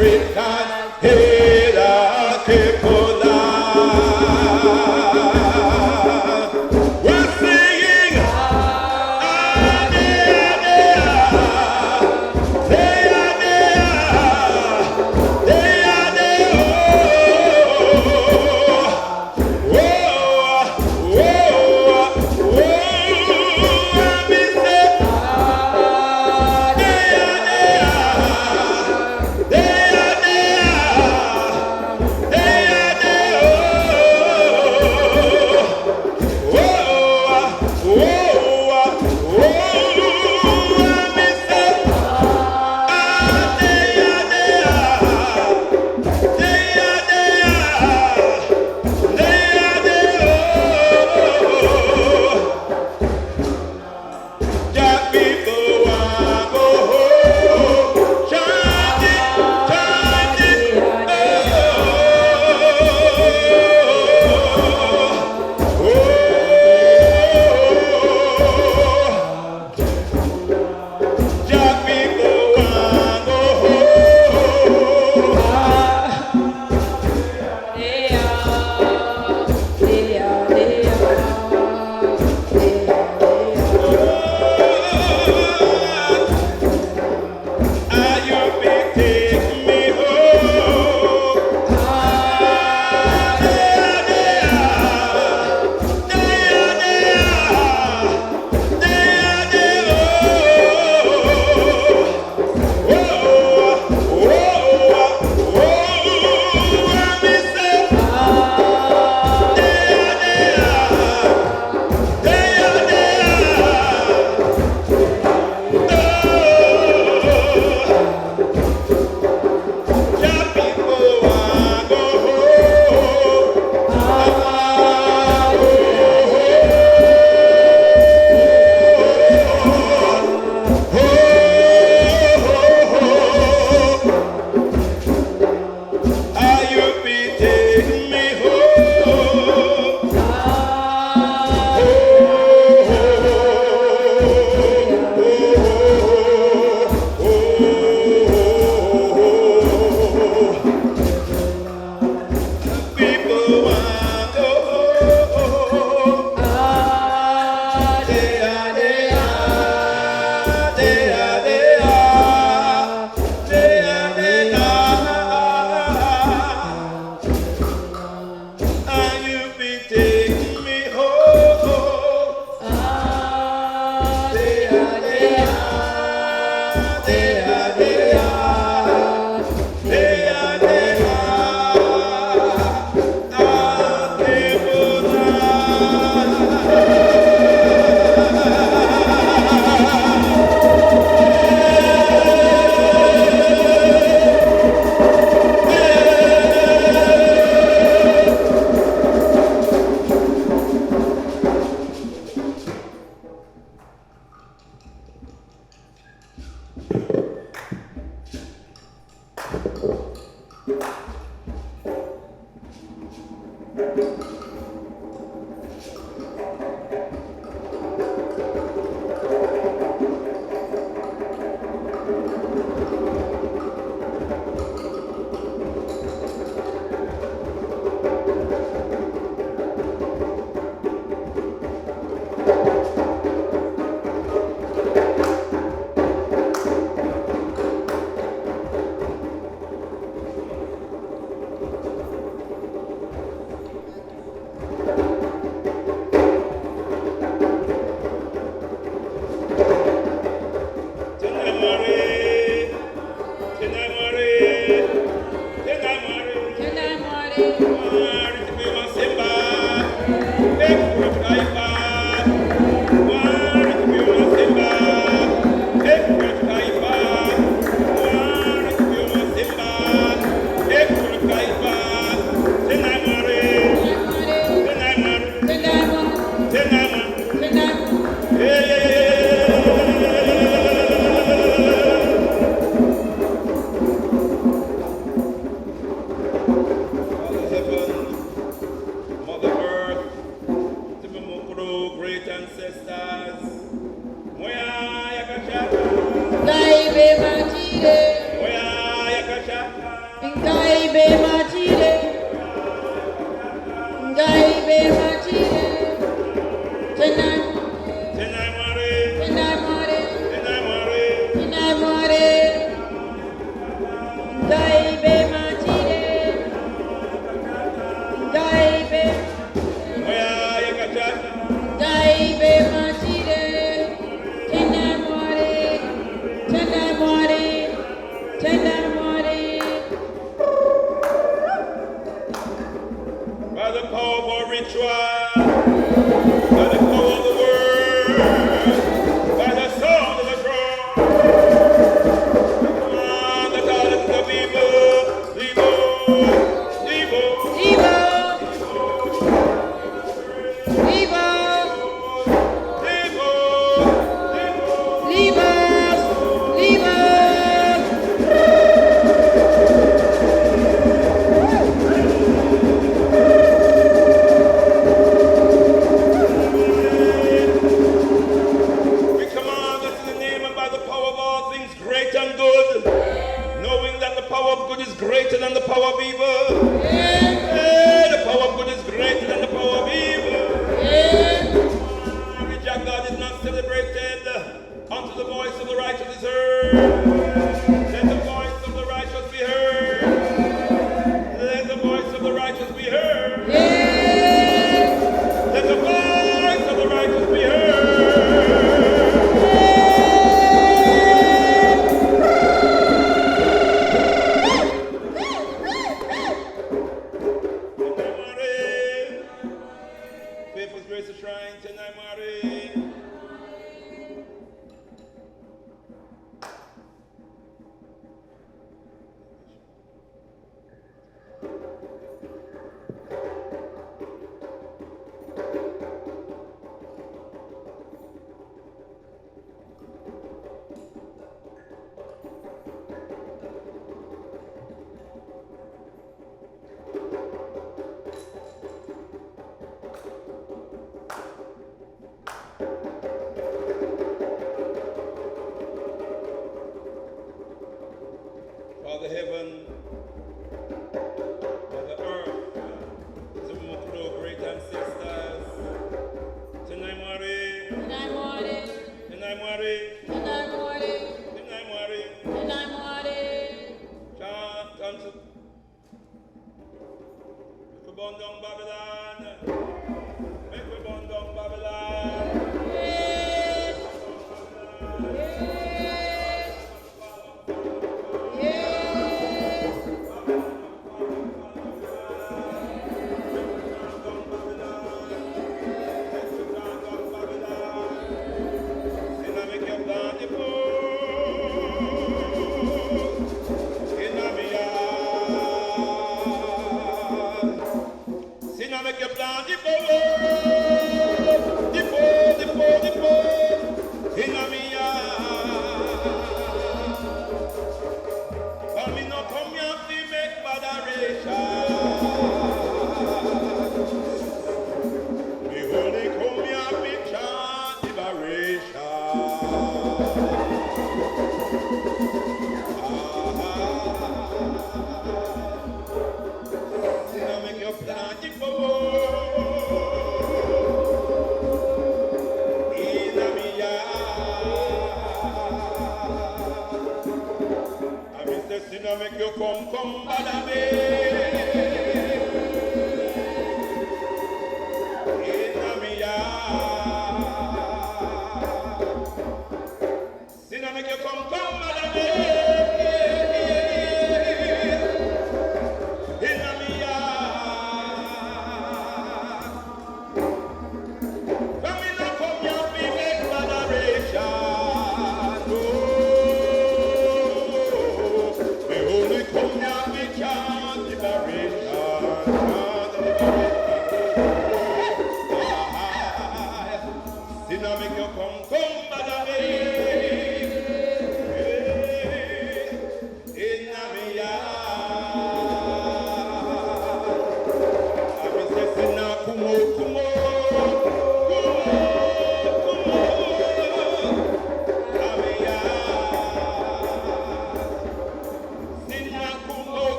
African, hey, Alkebu-Lan. We're singing,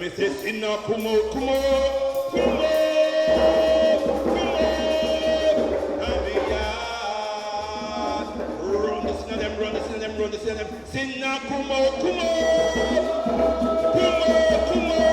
me say, Sinna, come out, come out, come out, come out. Run the sin of them, run the sin of them, run the sin of them. Sinna, come out, come out, come out, come out.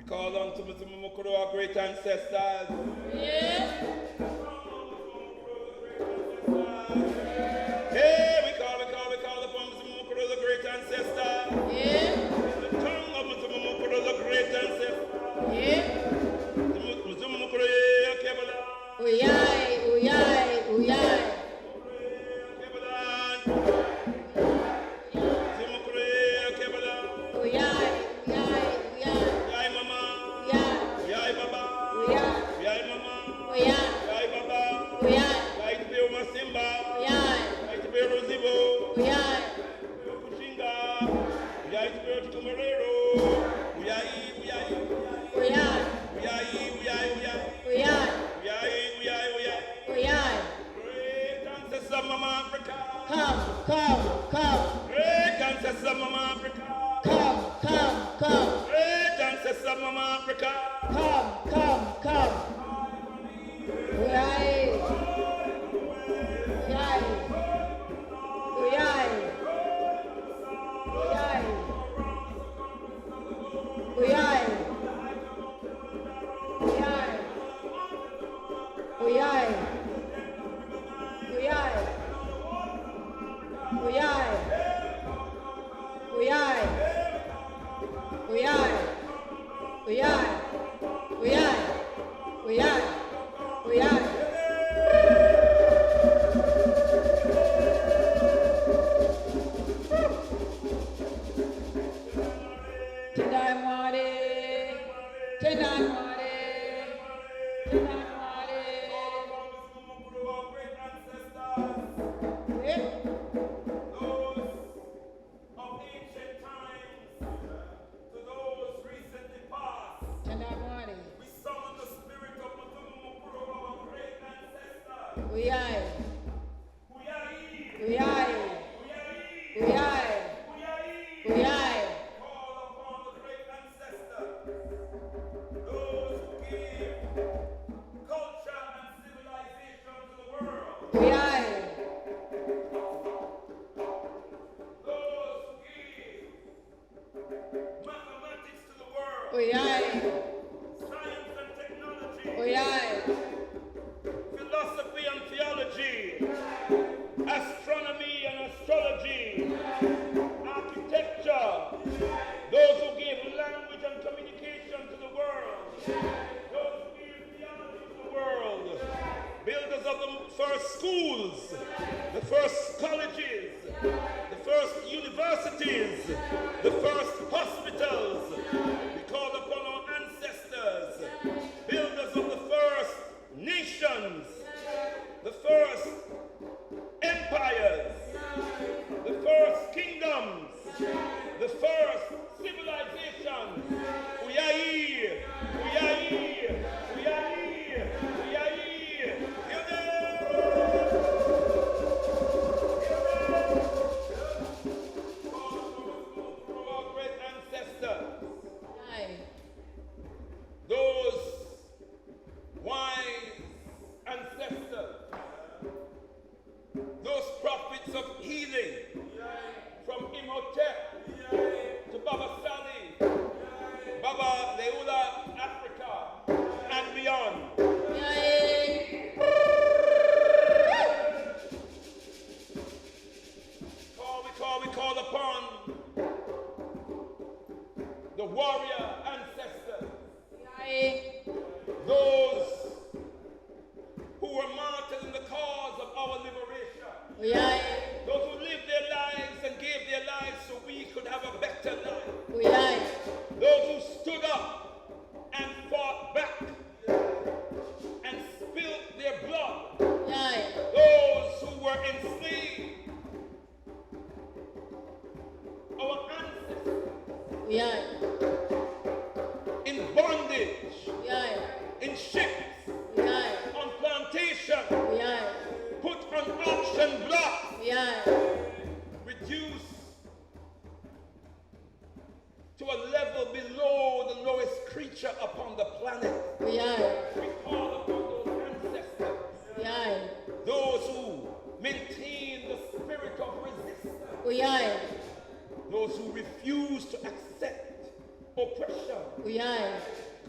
Call on to our great ancestors. Yeah. Hey, we call upon the great ancestor. Yeah. The tongue of the great ancestor. Yeah. Uyai, uyai, uyai.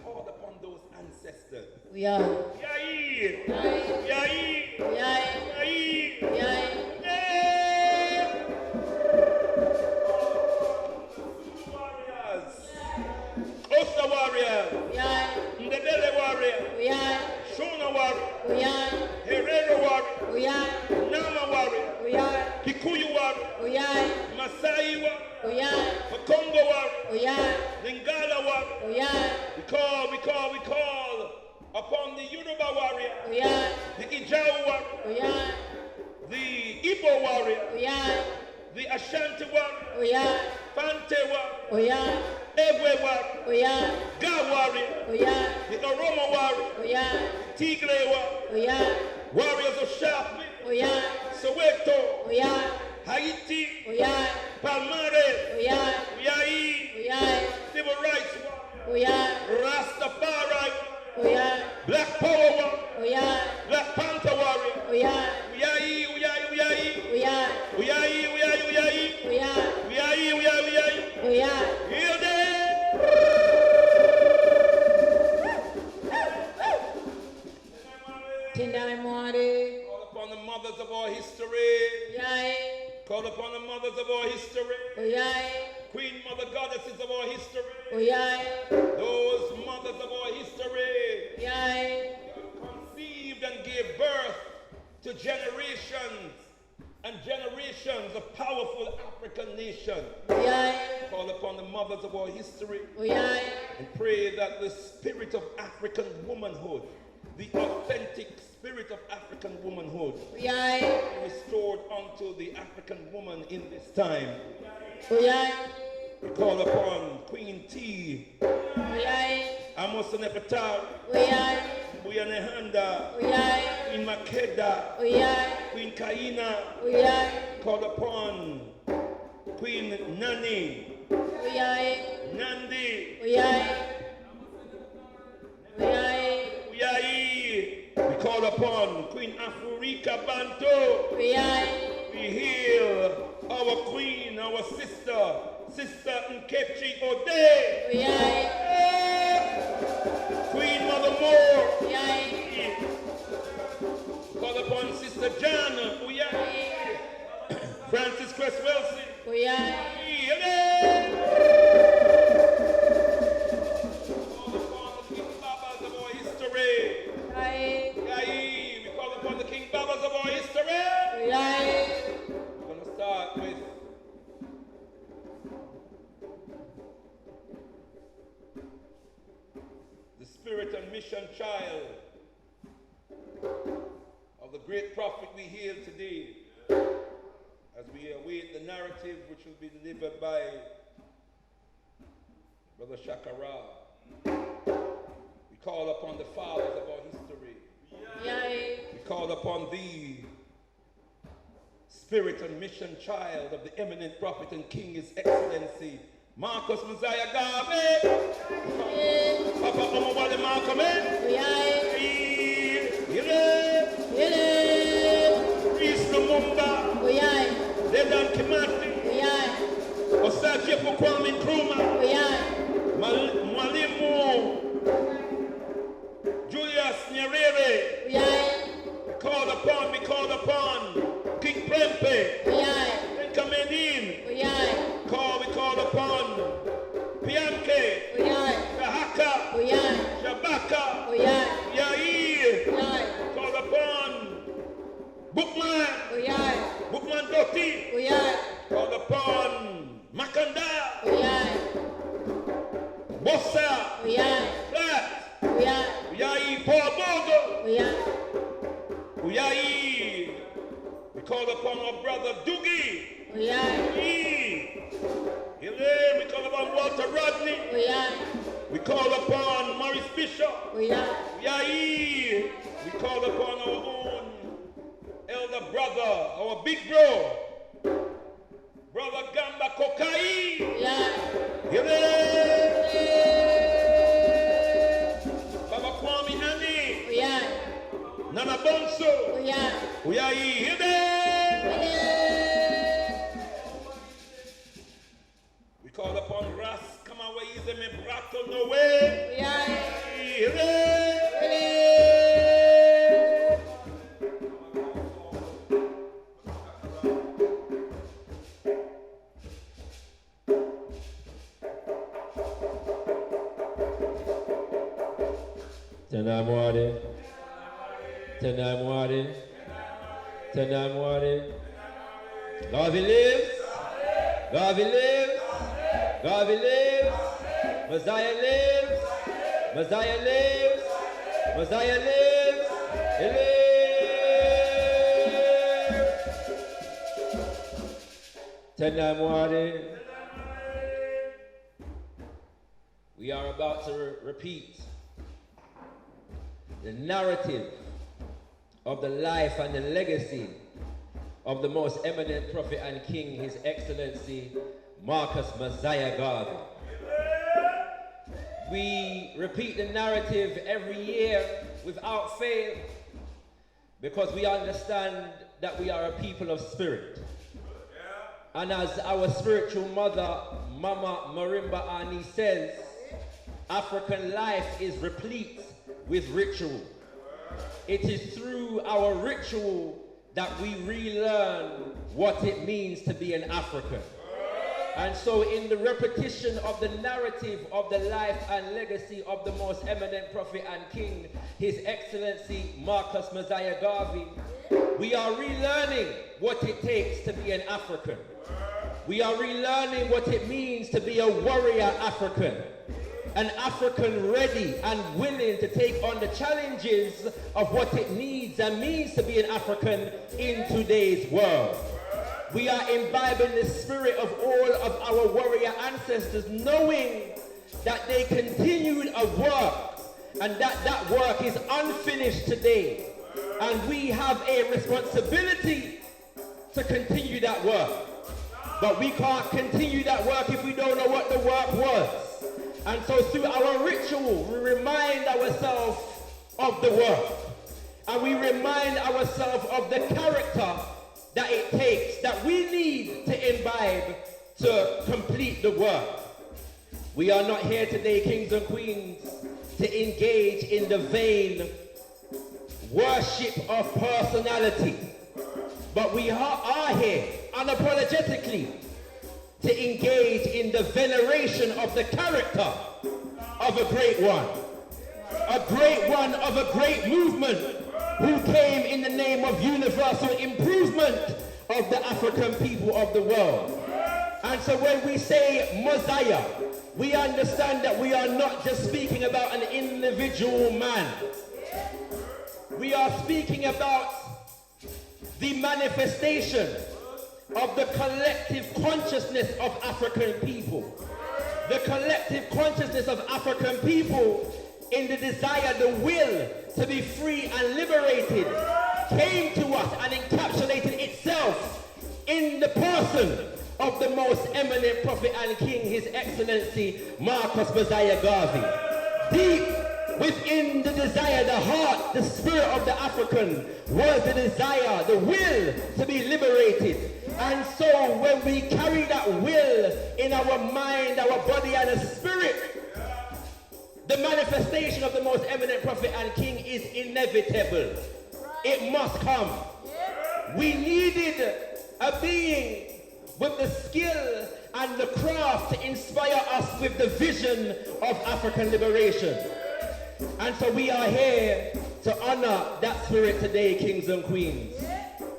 Call upon those ancestors. Osa warrior, Ndebele warrior, Shona warrior, Herero warrior, Nama warrior, Kikuyu warrior, Masai warrior, Congo warrior, Lingala warrior. We call upon the Yoruba warrior, the Ijao warrior, the Igbo warrior, the Ashanti warrior, Fante warrior, Ewe warrior, Ga warrior, the Oromo warrior, Tigre warrior, warriors of Sharpe, Soweto, Haiti, Palmares, Civil Rights warrior, Rastafari, Black Power warrior, Black Panther warrior, Call upon the mothers of our history. Call upon the mothers of our history. Queen Mother Goddesses of our history. Those mothers of our history conceived and gave birth to generations and generations of powerful African nations. Call upon the mothers of our history and pray that the spirit of African womanhood, the authentic spirit of African womanhood, be restored unto the African woman in this time. We call upon Queen T, Amos Nepatar, Queen Nehanda, Queen Makeda, Queen Kaina. Call upon Queen Nani, Nandi. We call upon Queen Afrika Bantu. We heal our queen, our sister Nkechi Ode. Queen Mother Moore. Call upon Sister Jana. Francis Cress Wilson. Spirit and mission child of the great prophet we hail today, as we await the narrative which will be delivered by Brother ShakaRa. We call upon the fathers of our history. We call upon thee, Spirit and mission child of the eminent prophet and king, His Excellency Marcus Mosiah Garvey. Papa Omawale Malcolm. Priest Lumumba. Dedan Kimati. Osache Kwame Nkrumah. Mwalimu Julius Nyerere. We called upon King Prempe. Nkamedin. We called upon Pianke, Kahaka, Shabaka, Yair, called upon Bookman Doti, called upon Makanda, Bossa, Flat, Paul Bogo, we called upon our brother Doogie. We call upon Walter Rodney. We call upon Maurice Bishop. We call upon our own elder brother, our big bro, Brother Gamba Kokai. Baba Kwame Ani. Nana Bonso. We are here. Call upon Ras Kamawaize me Brato Noe. Tenamwade. Tenamwade. Tenamwade. Garvey lives. Garvey lives. Garvey lives. Mosiah lives. Mosiah lives. Mosiah lives. He lives. Tenamwade. We are about to repeat the narrative of the life and the legacy of the most eminent prophet and king, His Excellency Marcus Mosiah Garvey. We repeat the narrative every year without fail because we understand that we are a people of spirit. And as our spiritual mother, Mama Marimba Ani says, African life is replete with ritual. It is through our ritual that we relearn what it means to be an African. And so in the repetition of the narrative of the life and legacy of the most eminent prophet and king, His Excellency Marcus Mosiah Garvey, we are relearning what it takes to be an African. We are relearning what it means to be a warrior African. An African ready and willing to take on the challenges of what it needs and means to be an African in today's world. We are imbibing the spirit of all of our warrior ancestors, knowing that they continued a work and that work is unfinished today. And we have a responsibility to continue that work. But we can't continue that work if we don't know what the work was. And so through our ritual, we remind ourselves of the work. And we remind ourselves of the character that it takes, that we need to imbibe to complete the work. We are not here today, kings and queens, to engage in the vain worship of personality. But we are here unapologetically to engage in the veneration of the character of a great one of a great movement who came in the name of universal improvement of the African people of the world. And so when we say Mosiah, we understand that we are not just speaking about an individual man. We are speaking about the manifestation of the collective consciousness of African people. The collective consciousness of African people in the desire, the will to be free and liberated came to us and encapsulated itself in the person of the most eminent prophet and king, His Excellency Marcus Mosiah Garvey. Deep within the desire, the heart, the spirit of the African was the desire, the will to be liberated. And so when we carry that will in our mind, our body and our spirit, the manifestation of the most eminent prophet and king is inevitable. It must come. We needed a being with the skill and the craft to inspire us with the vision of African liberation. And so we are here to honor that spirit today, kings and queens.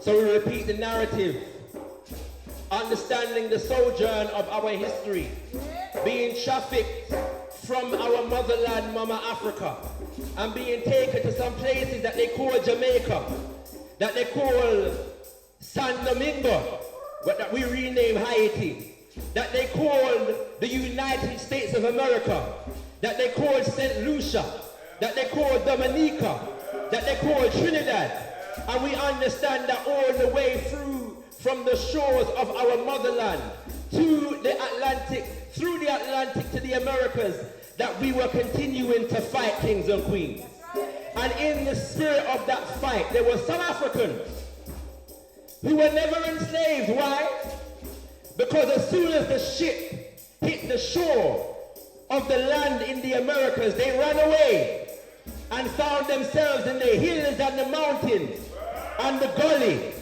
So we repeat the narrative, understanding the sojourn of our history, being trafficked from our motherland, Mama Africa, and being taken to some places that they call Jamaica, that they call San Domingo, but that we rename Haiti, that they call the United States of America, that they call St. Lucia, that they call Dominica, that they call Trinidad. And we understand that all the way through from the shores of our motherland to the Atlantic, through the Atlantic to the Americas, that we were continuing to fight, kings and queens. And in the spirit of that fight, there were some Africans who were never enslaved. Why? Because as soon as the ship hit the shore of the land in the Americas, they ran away and found themselves in the hills and the mountains and the gully.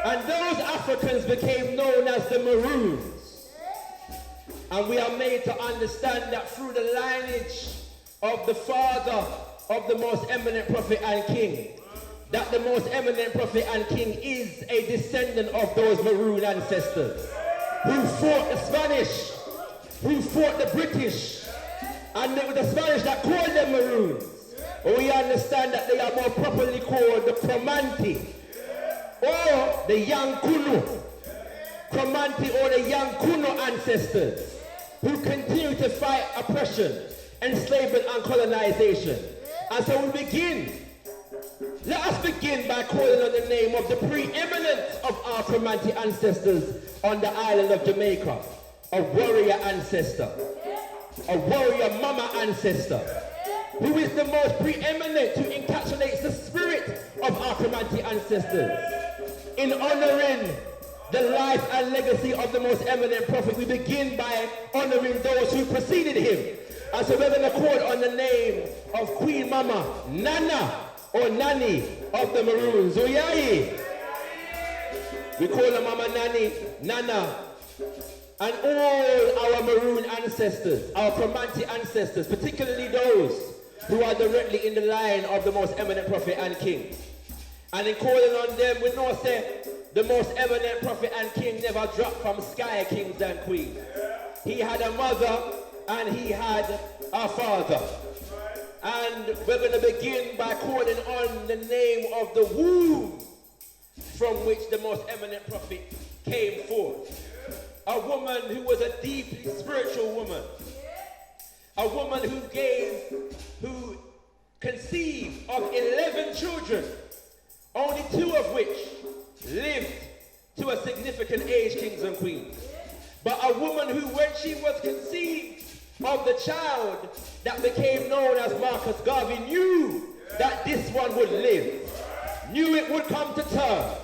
And those Africans became known as the Maroons. And we are made to understand that through the lineage of the father of the Most Eminent Prophet and King that the Most Eminent Prophet and King is a descendant of those maroon ancestors who fought the Spanish, who fought the British, and it was the Spanish that called them maroons. We understand that they are more properly called the Cromanti or the Yankunu. Cromanti or the Yankuno ancestors who continue to fight oppression, enslavement and colonization. And so let us begin by calling on the name of the preeminent of our Cromanti ancestors on the island of Jamaica, a warrior ancestor, a warrior mama ancestor, who is the most preeminent, who encapsulates the spirit of our Cromanti ancestors. In honoring the life and legacy of the Most Eminent Prophet, we begin by honoring those who preceded him. And so we're going to call on the name of Queen Mama Nana or Nani of the Maroons. Oyayi. We call her Mama Nani, Nana, and all our Maroon ancestors, our Cromanti ancestors, particularly those who are directly in the line of the Most Eminent Prophet and King. And in calling on them, we know say the Most Eminent Prophet and King never dropped from sky kings and queens. He had a mother and he had a father. And we're going to begin by calling on the name of the womb from which the Most Eminent Prophet came forth. A woman who was a deeply spiritual woman. A woman who conceived of 11 children, only 2 of which lived to a significant age, kings and queens. But a woman who, when she was conceived of the child that became known as Marcus Garvey, knew that this one would live, knew it would come to term,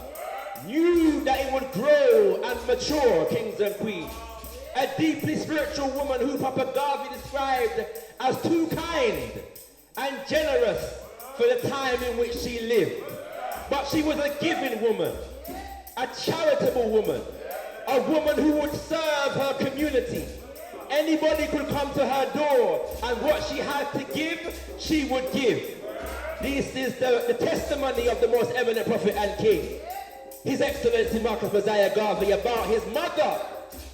knew that it would grow and mature, kings and queens. A deeply spiritual woman who Papa Garvey described as too kind and generous for the time in which she lived. But she was a giving woman, a charitable woman, a woman who would serve her community. Anybody could come to her door, and what she had to give, she would give. This is the testimony of the Most Eminent Prophet and King, His Excellency Marcus Mosiah Garvey, about his mother.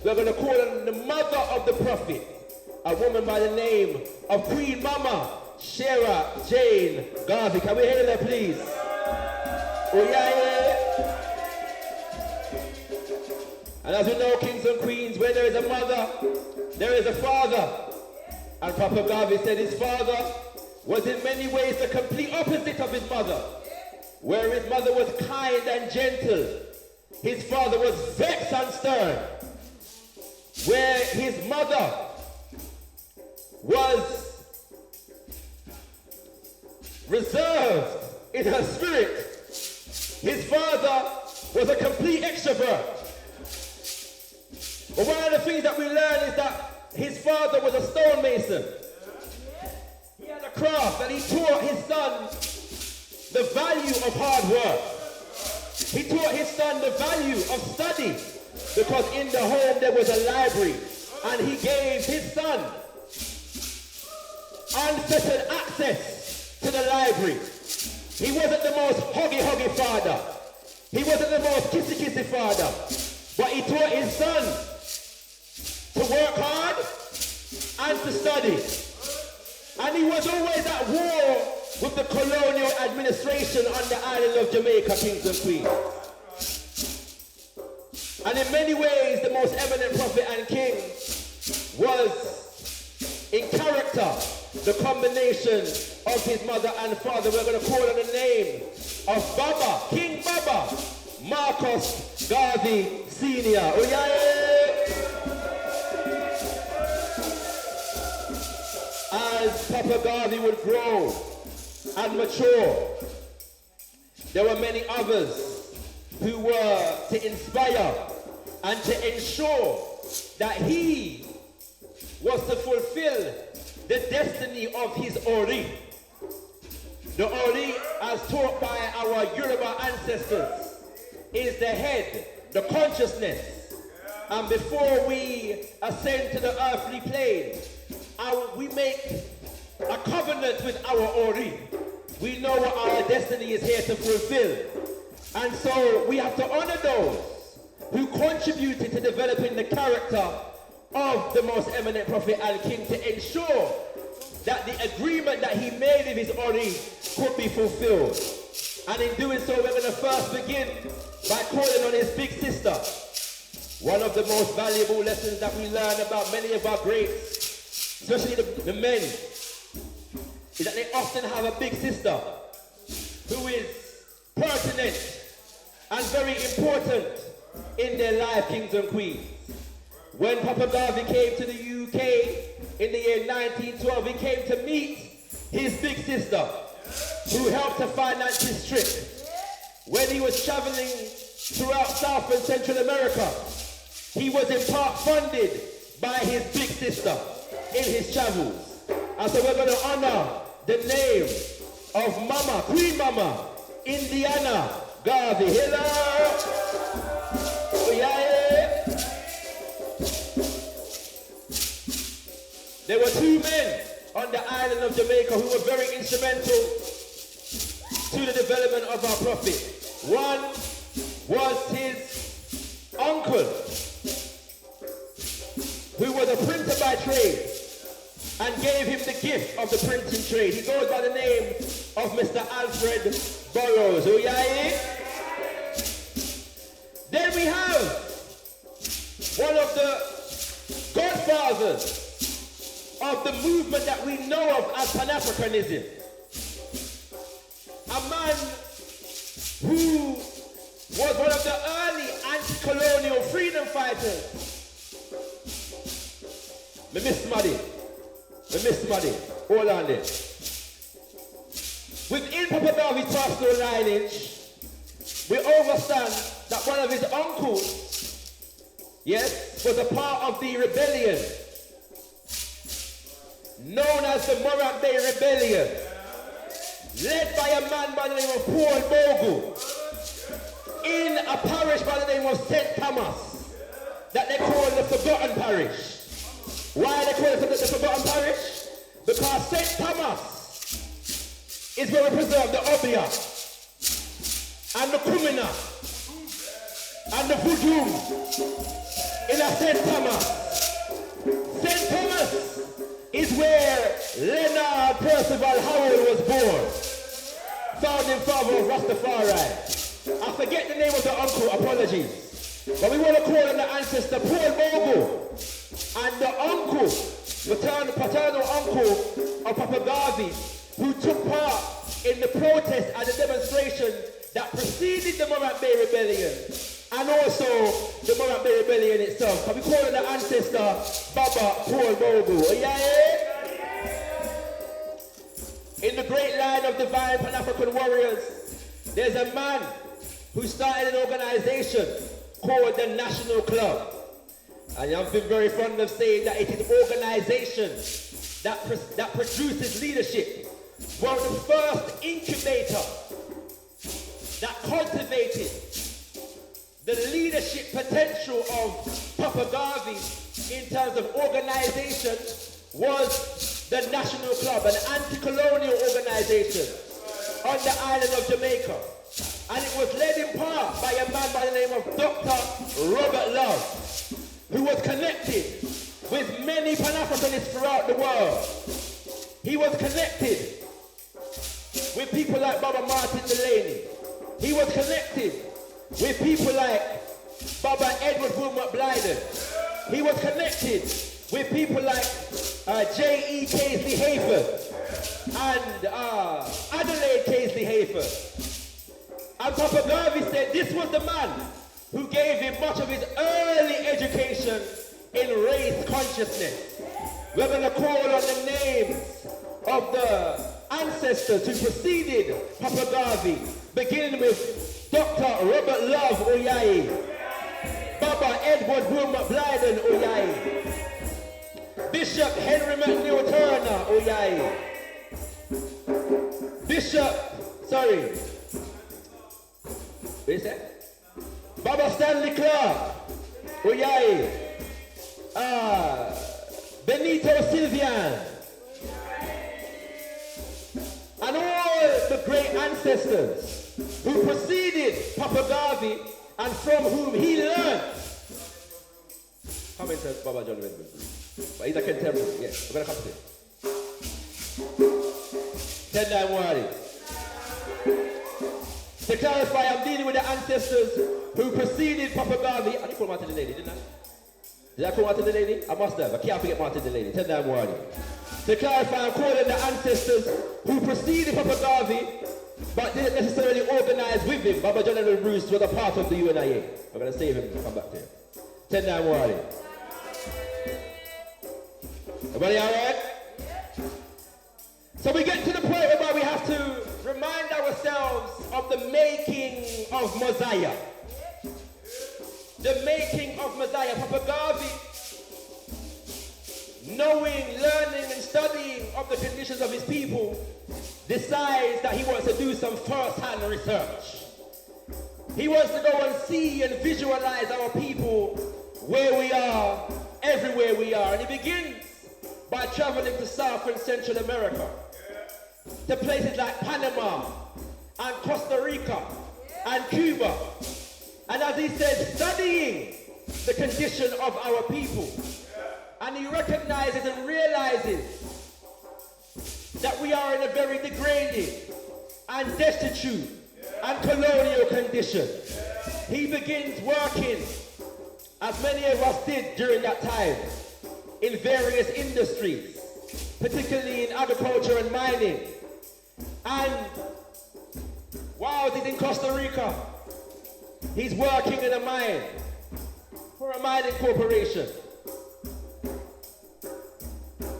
We're going to call her the mother of the Prophet, a woman by the name of Queen Mama Sarah Jane Garvey. Can we hear that, please? Oh, yeah. And as we know, kings and queens, where there is a mother, there is a father. And Papa Garvey said his father was in many ways the complete opposite of his mother. Where his mother was kind and gentle, his father was vexed and stern. Where his mother was reserved in her spirit, his father was a complete extrovert. But one of the things that we learn is that his father was a stonemason. He had a craft and he taught his son the value of hard work. He taught his son the value of study, because in the home there was a library, and he gave his son unfettered access to the library. He wasn't the most huggy father. He wasn't the most kissy father. But he taught his son to work hard and to study. And he was always at war with the colonial administration on the island of Jamaica, kings and queens. And in many ways, the Most Eminent Prophet and King was, in character, the combination of his mother and father. We're going to call on the name of Baba, King Baba, Marcus Garvey Sr. Oh, yeah. As Papa Garvey would grow and mature, there were many others who were to inspire and to ensure that he was to fulfill the destiny of his Ori. The Ori, as taught by our Yoruba ancestors, is the head, the consciousness. And before we ascend to the earthly plane, we make a covenant with our Ori. We know what our destiny is here to fulfill. And so we have to honor those who contributed to developing the character of the Most Eminent Prophet King to ensure that the agreement that he made with his Ori could be fulfilled. And in doing so, we're going to first begin by calling on his big sister. One of the most valuable lessons that we learn about many of our greats, especially the men, is that they often have a big sister who is pertinent and very important in their life, kings and queens. When Papa Garvey came to the UK in the year 1912, he came to meet his big sister, who helped to finance his trip. When he was traveling throughout South and Central America, he was in part funded by his big sister in his travels. And so we're going to honor the name of Mama, Queen Mama, Indiana Garvey. Hello! Oh, yeah. There were two men on the island of Jamaica who were very instrumental to the development of our prophet. One was his uncle, who was a printer by trade and gave him the gift of the printing trade. He goes by the name of Mr. Alfred Burroughs. Oh, yeah. Then we have one of the godfathers of the movement that we know of as Pan-Africanism. A man who was one of the early anti-colonial freedom fighters. Me miss Muddy. Hold on there. Within Papa Garvey's personal lineage, we understand that one of his uncles, yes, was a part of the rebellion known as the Morant Bay Rebellion, led by a man by the name of Paul Bogle, in a parish by the name of St. Thomas, that they call the Forgotten Parish. Why they call it the Forgotten Parish? Because St. Thomas is where we preserve the Obia, and the Kumina, and the Voodoo in a St. Thomas. St. Thomas is where Leonard Percival Howell was born, founding father of Rastafari. I forget the name of the uncle, apologies. But we want to call him the ancestor Paul Bogle, and the uncle, paternal uncle of Papa Garvey, who took part in the protest and the demonstration that preceded the Morant Bay Rebellion, and also the Morant Bay Rebellion itself. Can we call him the ancestor Baba Paul Bogle? Oh, yeah? In the great line of divine Pan-African warriors, there's a man who started an organization called the National Club. And I've been very fond of saying that it is organization that produces leadership. One of the first incubator that cultivated the leadership potential of Papa Garvey in terms of organization was the National Club, an anti-colonial organization on the island of Jamaica. And it was led in part by a man by the name of Dr. Robert Love, who was connected with many Pan-Africanists throughout the world. He was connected with people like Baba Martin Delaney. He was connected with people like Baba Edward Wilmot Blyden. He was connected with people like J.E. Casely Hayford and Adelaide Casely Hayford. And Papa Garvey said this was the man who gave him much of his early education in race consciousness. We're going to call on the names of the ancestors who preceded Papa Garvey, beginning with Dr. Robert Love Oyayi, Baba Edward Wilmot Blyden Oyayi, Bishop Henry McNeil Turner Oyayi, what is that? Baba Stanley Clark Oyayi, Benito Sylvian, ancient great ancestors who preceded Papa Garvey and from whom he learned. Come in, says Baba John Redmond. But he's a contemporary. Yeah, we're going to come to him. 10-9 warning. To clarify, I'm dealing with the ancestors who preceded Papa Garvey. I didn't call Martin the lady, didn't I? Did I call Martin the lady? I must have. I can't forget Martin the lady. 10-9 warning. To clarify, I'm calling the ancestors who preceded Papa Garvey, but didn't necessarily organize with him. Baba John and Bruce was a part of the UNIA. I'm going to save him and come back to him. 10-9 warning. Everybody all right? So we get to the point where we have to remind ourselves of the making of Mosiah. The making of Mosiah. Papa Garvey, knowing, learning, and studying of the conditions of his people, decides that he wants to do some first-hand research. He wants to go and see and visualize our people where we are, everywhere we are. And he begins by traveling to South and Central America, to places like Panama and Costa Rica and Cuba. And as he said, studying the condition of our people. And he recognizes and realizes that we are in a very degraded and destitute and colonial condition. He begins working, as many of us did during that time, in various industries, particularly in agriculture and mining. And while he's in Costa Rica, he's working in a mine for a mining corporation.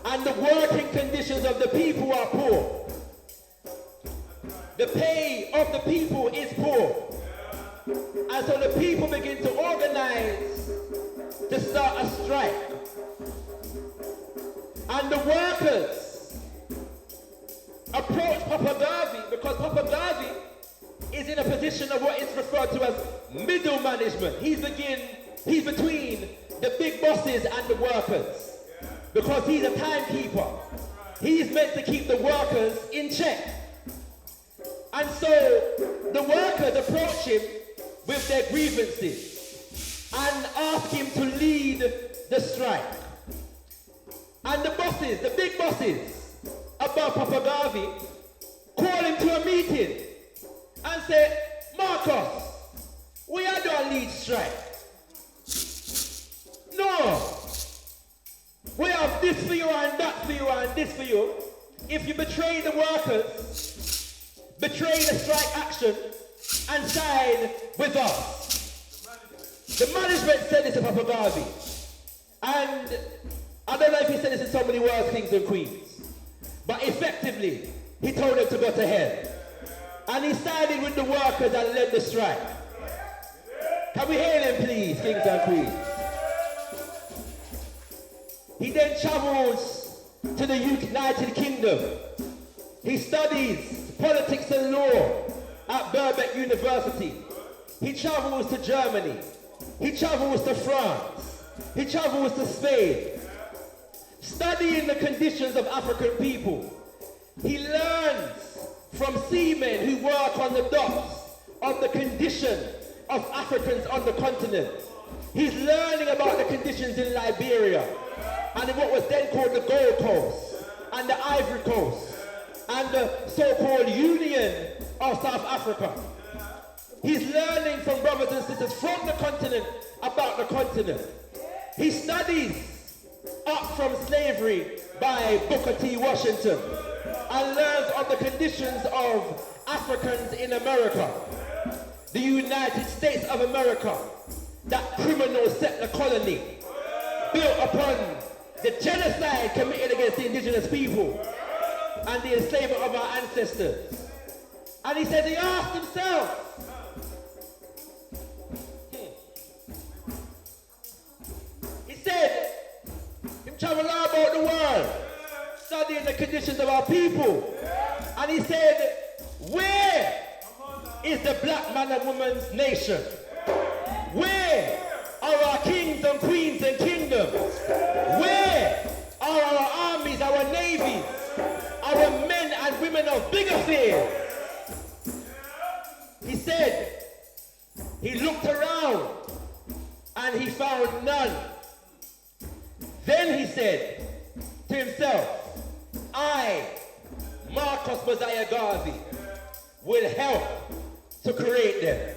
And the working conditions of the people are poor. The pay of the people is poor. And so the people begin to organize to start a strike. And the workers approach Papa Garvey because Papa Garvey is in a position of what is referred to as middle management. He's between the big bosses and the workers. Because he's a timekeeper. He's meant to keep the workers in check. And so the workers approach him with their grievances and ask him to lead the strike. And the bosses, the big bosses above Papa Garvey, call him to a meeting and say, Marcus, we are doing lead strike. No. We have this for you and that for you and this for you. If you betray the workers, betray the strike action, and side with us. The management said this to Papa Garvey. And I don't know if he said this in so many words, kings and queens. But effectively, he told them to go to hell. And he sided with the workers and led the strike. Can we hear them, please, kings and queens? He then travels to the United Kingdom. He studies politics and law at Birkbeck University. He travels to Germany. He travels to France. He travels to Spain. Studying the conditions of African people. He learns from seamen who work on the docks of the condition of Africans on the continent. He's learning about the conditions in Liberia and in what was then called the Gold Coast and the Ivory Coast and the so-called Union of South Africa. He's learning from brothers and sisters from the continent about the continent. He studies up from slavery by Booker T. Washington and learns of the conditions of Africans in America, the United States of America, that criminal settler colony built upon the genocide committed against the indigenous people and the enslavement of our ancestors. And he said he asked himself, he said, he traveled all about the world, studying the conditions of our people. And he said, where is the black man and woman's nation? Where are our kings and queens and kingdoms? Where are our armies, our navies, our men and women of big affairs said, he looked around and he found none. Then he said to himself, I, Marcus Mosiah Garvey, will help to create them.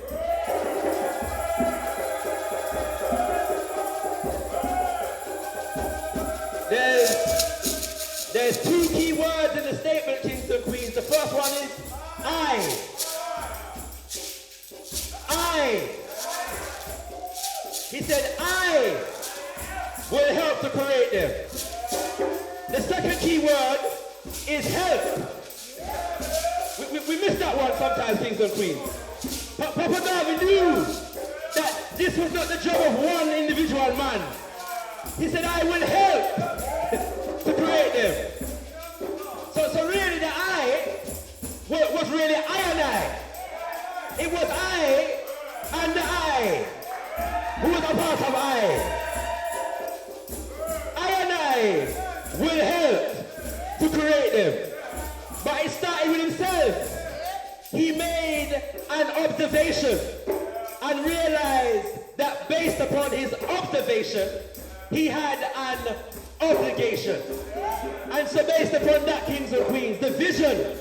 There's two key words in the statement, kings and queens. The first one is I. He said, I will help to create them. The second key word is help. We miss that one sometimes, kings and queens. Papa Garvey knew that this was not the job of one individual man. He said, I will help to create them. So really the I was really I and I. It was I and the I who was a part of I. I and I will help to create them. But it started with himself. He made an observation and realized that based upon his observation, he had an obligation. And so based upon that, kings and queens, the vision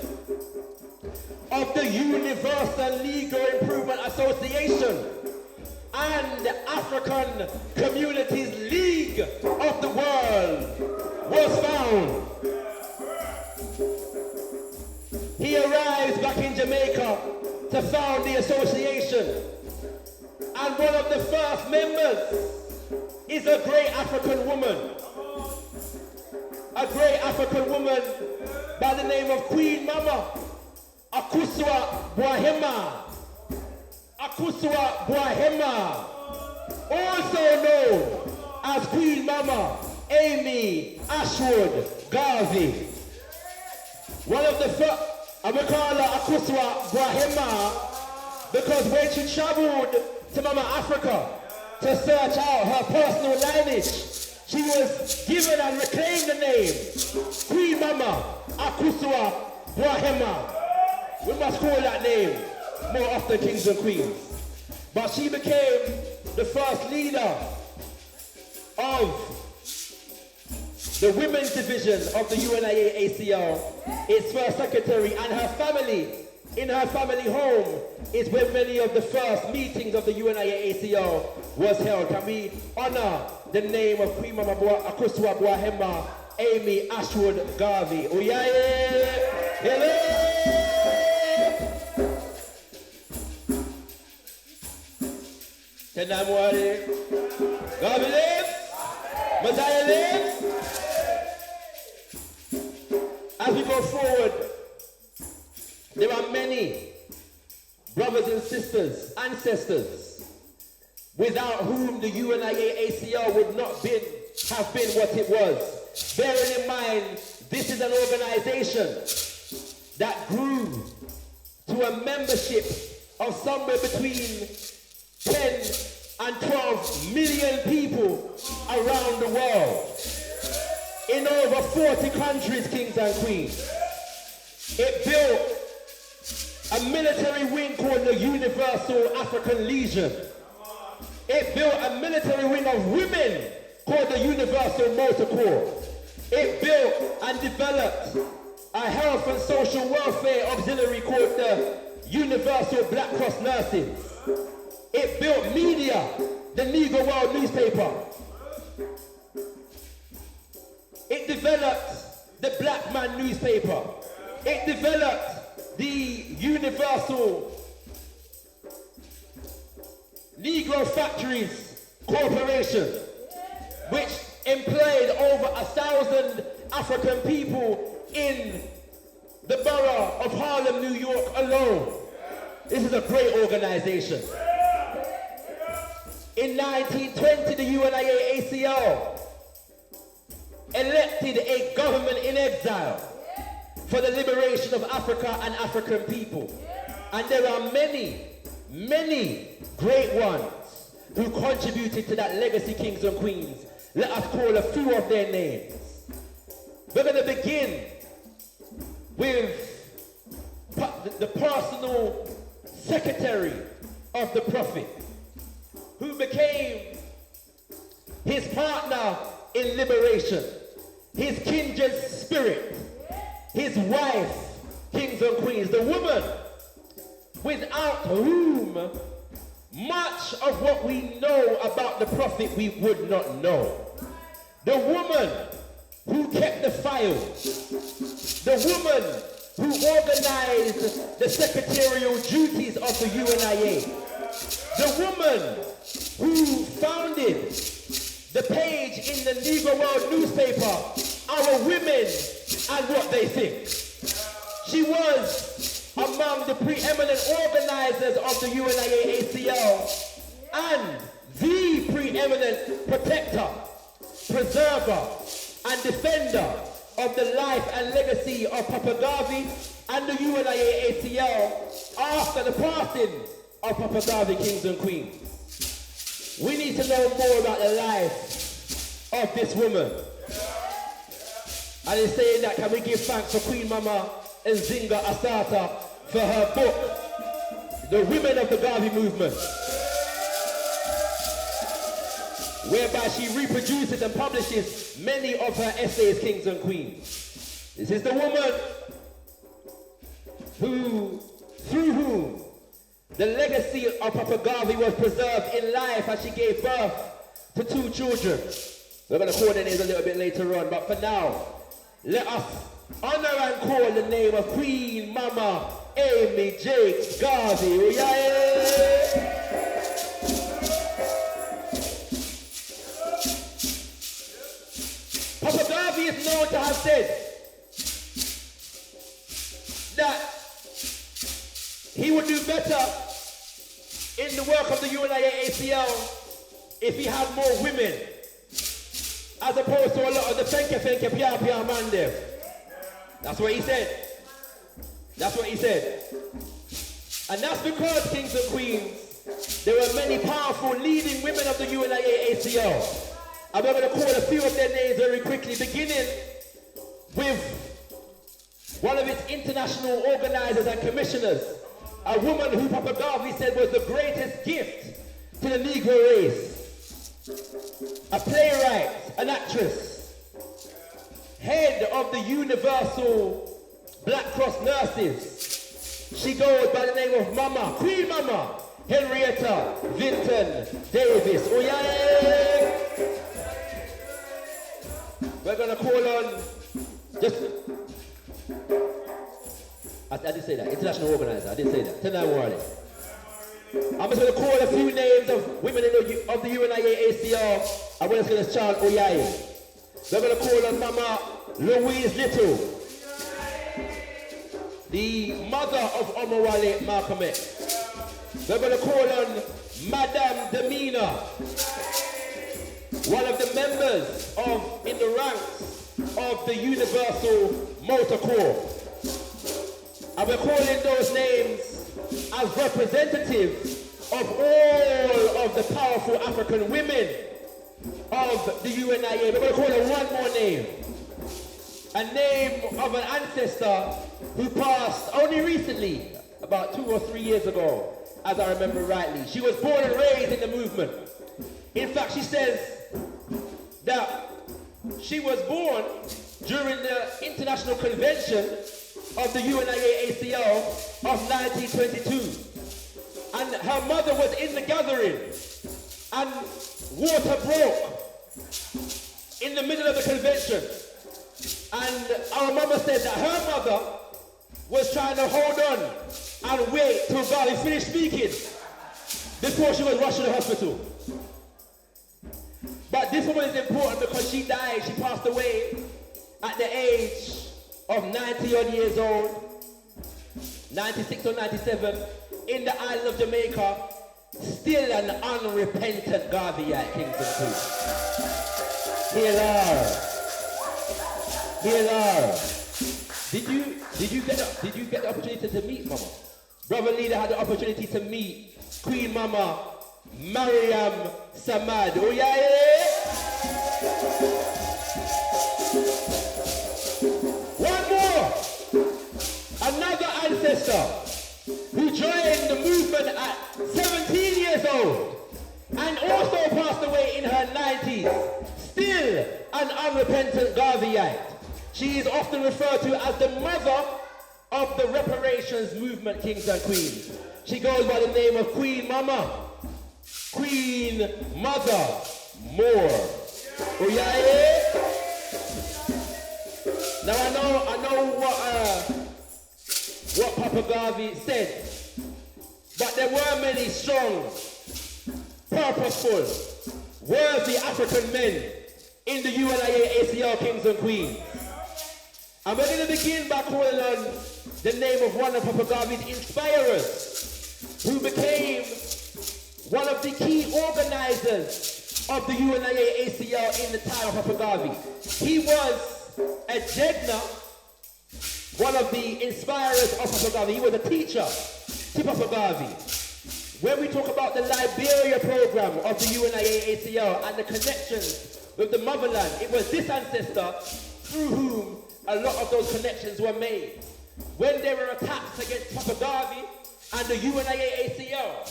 of the Universal Legal Improvement Association and the African Communities League of the World was found. He arrives back in Jamaica to found the association. And one of the first members is a great African woman. A great African woman by the name of Queen Mama Akuswa Bwahema. Akuswa Bwahema, also known as Queen Mama Amy Ashwood Garvey. One of the first, and we call her Akuswa Bwahema because when she traveled to Mama Africa to search out her personal lineage, she was given and reclaimed the name Queen Mama Akuswa Bwahema. We must call that name more often, kings and queens. But she became the first leader of the women's division of the UNIA-ACL, its first secretary, and her family, in her family home, is where many of the first meetings of the UNIA-ACL was held. Can we honor the name of Queen Mama Akuswa Bwahema, Amy Ashwood Garvey? Oyaye! Hello! Tenamwari. Garvey lives. Mosiah lives. As we go forward, there are many brothers and sisters, ancestors, without whom the UNIA-ACL would not have been what it was. Bearing in mind, this is an organization that grew to a membership of somewhere between 10 and 12 million people around the world, in over 40 countries, kings and queens. It built a military wing called the Universal African Legion. It built a military wing of women called the Universal Motor Corps. It built and developed a health and social welfare auxiliary called the Universal Black Cross Nurses. It built media, the Negro World newspaper. It developed the Black Man newspaper. It developed the Universal Negro Factories Corporation, which employed over 1,000 African people in the borough of Harlem, New York alone. This is a great organization. In 1920, the UNIA-ACL elected a government in exile for the liberation of Africa and African people. And there are many, many great ones who contributed to that legacy, kings and queens. Let us call a few of their names. We're going to begin with the personal secretary of the prophet, who became his partner in liberation, his kindred spirit, his wife, kings and queens, the woman without whom much of what we know about the prophet we would not know. The woman who kept the files, the woman who organized the secretarial duties of the UNIA, the woman who founded the page in the Negro World newspaper, Our Women and What They Think. She was among the preeminent organizers of the UNIA ACL and the preeminent protector, preserver, and defender of the life and legacy of Papa Garvey and the UNIA ACL after the passing of Papa Garvey, kings and queens. We need to know more about the life of this woman. And in saying that, can we give thanks for Queen Mama Nzinga Asata for her book, The Women of the Garvey Movement, whereby she reproduces and publishes many of her essays, kings and queens. This is the woman through whom the legacy of Papa Garvey was preserved in life as she gave birth to 2 children. We're going to call their names a little bit later on, but for now, let us honor and call the name of Queen Mama Amy Jakes Garvey. Oh, yeah. Papa Garvey is known to have said that he would do better in the work of the UNIA ACL if he had more women, as opposed to a lot of the fenke pia man there. That's what he said. That's what he said. And that's because, kings and queens, there were many powerful leading women of the UNIA ACL. I'm going to call a few of their names very quickly, beginning with one of its international organizers and commissioners, a woman who Papa Garvey said was the greatest gift to the Negro race, a playwright, an actress, head of the Universal Black Cross Nurses. She goes by the name of Mama, Queen Mama, Henrietta Vinton Davis. Oh yeah! We're going to call on just... I did say that. International organizer. I did say that. Tonight morning. I'm just going to call a few names of women of the UNIA ACR. And we're just going to chant Oyaye. We're going to call on Mama Louise Little, the mother of Omowale Malcolm X. We're going to call on Madame Demina, one of the members in the ranks of the Universal Motor Corps. And we're calling those names as representatives of all of the powerful African women of the UNIA. We're going to call her one more name. A name of an ancestor who passed only recently, about 2 or 3 years ago, as I remember rightly. She was born and raised in the movement. In fact, she says that she was born during the International Convention of the UNIA ACL of 1922. And her mother was in the gathering and water broke in the middle of the convention. And our mama said that her mother was trying to hold on and wait till Garvey finished speaking before she was rushed to the hospital. But this woman is important because she died, she passed away at the age of 90 odd years old, 96 or 97, in the island of Jamaica, still an unrepentant Garveyite, kings and queens. Here are. Did you get the opportunity to meet Mama? Brother Leader had the opportunity to meet Queen Mama Mariam Samad. Oh yeah, yeah. One more. Another ancestor who joined the movement at 17 years old and also passed away in her 90s, still an unrepentant Garveyite. She is often referred to as the mother of the reparations movement, kings and queens. She goes by the name of Queen Mama, Queen Mother Moore. Oh yeah, yeah? Now I know what Papa Garvey said, but there were many strong, purposeful, worthy African men in the UNIA ACL Kings and Queens. And we're going to begin by calling on the name of one of Papa Garvey's inspirers, who became one of the key organizers of the UNIA ACL in the time of Papa Garvey. He was a Jegna, one of the inspirers of Papa Garvey. He was a teacher to Papa Garvey. When we talk about the Liberia program of the UNIA ACL and the connections with the motherland, it was this ancestor through whom a lot of those connections were made. When there were attacks against Papa Garvey and the UNIA ACL,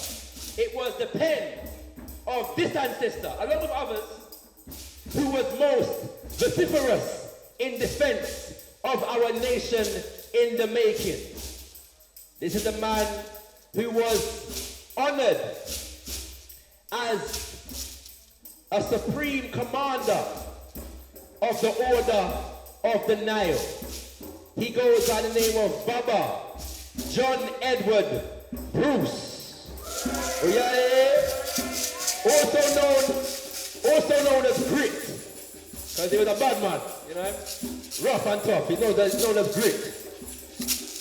it was the pen of this ancestor, along with others, who was most vociferous in defense of our nation in the making. This is a man who was honored as a supreme commander of the Order of the Nile. He goes by the name of Baba John Edward Bruce. Oh yeah, also known as Grit, because he was a bad man, you know, rough and tough. He's known as Grit.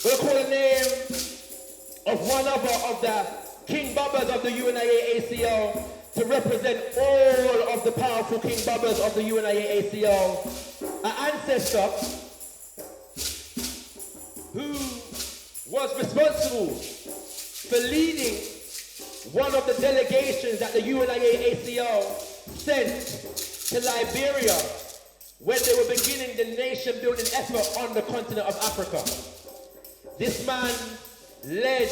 We'll call the name of one of the King Babas of the UNIA ACL to represent all of the powerful King Babas of the UNIA ACL, an ancestor who was responsible for leading one of the delegations that the UNIA ACL sent to Liberia when they were beginning the nation-building effort on the continent of Africa. This man led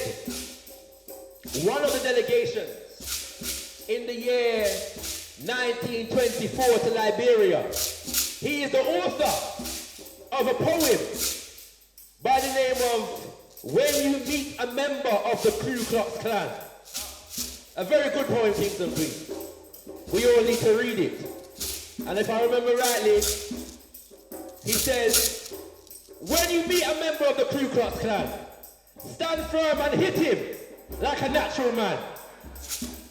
one of the delegations in the year 1924 to Liberia. He is the author of a poem by the name of When You Meet a Member of the Ku Klux Klan. A very good poem, kings and queens. We all need to read it. And if I remember rightly, he says, when you meet a member of the Ku Klux Klan, stand firm and hit him like a natural man.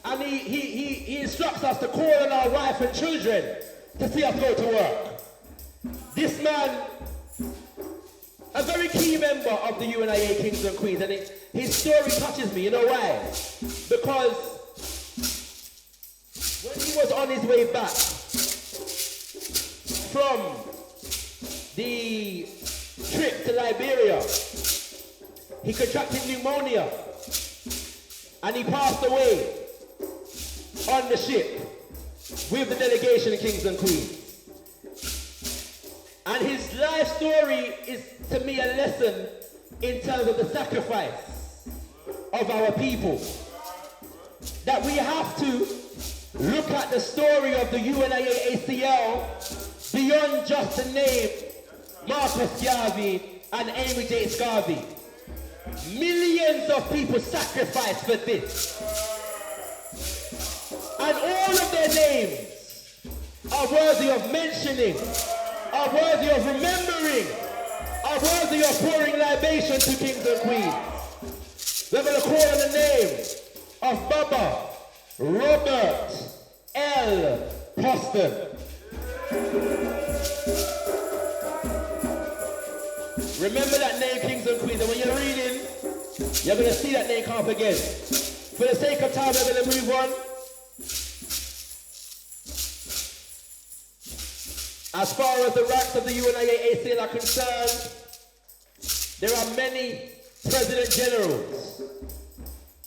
And he instructs us to call on our wife and children to see us go to work. This man, a very key member of the UNIA Kings and Queens, and his story touches me. You know why? Because when he was on his way back from the trip to Liberia, he contracted pneumonia and he passed away on the ship with the delegation of Kings and Queens. And his life story is, to me, a lesson in terms of the sacrifice of our people. That we have to look at the story of the UNIA ACL beyond just the name Marcus Garvey and Amy J. Garvey. Millions of people sacrificed for this. And all of their names are worthy of mentioning, are worthy of remembering, are worthy of pouring libation to kings and queens. We're going to call on the name of Baba Robert L. Poston. Remember that name, kings and queens, and when you're reading, you're going to see that name come up again. For the sake of time, we're going to move on. As far as the ranks of the UNIA ACL are concerned, there are many president generals.